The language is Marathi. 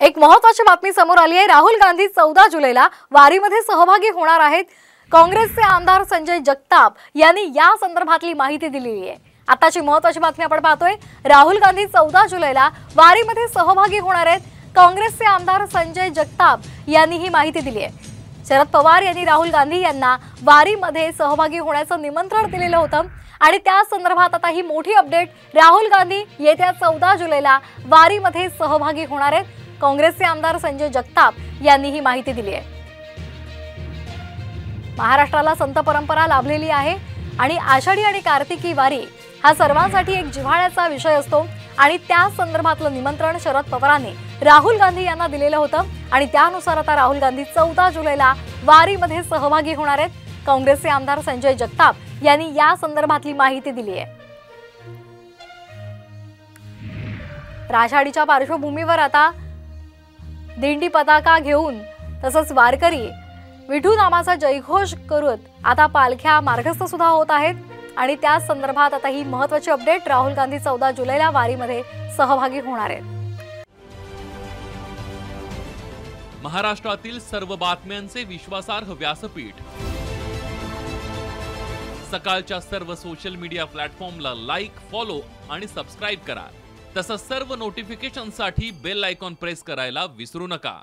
एक महत्त्वाची बातमी समोर आली आहे। राहुल गांधी 14 जुलैला वारीमध्ये सहभागी होणार आहेत। काँग्रेसचे आमदार संजय जगताप यांनी या संदर्भातली माहिती दिलेली आहे। आताची महत्त्वाची बातमी आपण पाहतोय। राहुल गांधी 14 जुलैला वारीमध्ये सहभागी होणार आहेत। काँग्रेसचे आमदार संजय जगताप यांनी ही माहिती दिली आहे। शरद पवार यांनी राहुल गांधी यांना वारीमध्ये सहभागी होण्याचं निमंत्रण दिलेलं होतं आणि त्या संदर्भात आता ही मोठी अपडेट। राहुल गांधी येत्या 14 जुलैला वारीमध्ये सहभागी होणार आहेत। काँग्रेसचे आमदार संजय जगताप यांनी ही माहिती दिली आहे। महाराष्ट्राला संत परंपरा लाभलेली आहे आणि आषाढी आणि कार्तिकी वारी हा सर्वांसाठी एक जिव्हाळ्याचा विषय असतो आणि त्या संदर्भातलं निमंत्रण शरद पवारांनी राहुल गांधी यांना दिलेलं होतं आणि त्यानुसार आता राहुल गांधी 14 जुलैला वारीमध्ये सहभागी होणार आहेत। काँग्रेसचे आमदार संजय जगताप यांनी या संदर्भातली माहिती दिली आहे। आषाढीच्या पार्श्वभूमीवर आता दिंडी पताका घेऊन तसंच वारकरी विठू नामाचा जयघोष करत आता पालख्या मार्गस्थ सुद्धा होत आहेत आणि त्या संदर्भात आता ही महत्त्वाची अपडेट। राहुल गांधी 14 जुलैला वारीमध्ये सहभागी होणार आहेत। महाराष्ट्रातील सर्व बातम्यांचे विश्वासार्ह व्यासपीठ सकाळच्या सर्व सोशल मीडिया प्लॅटफॉर्मला लाईक, फॉलो आणि सबस्क्राइब करा। तसंच सर्व नोटिफिकेशनसाठी बेल आयकॉन प्रेस करायला विसरू नका।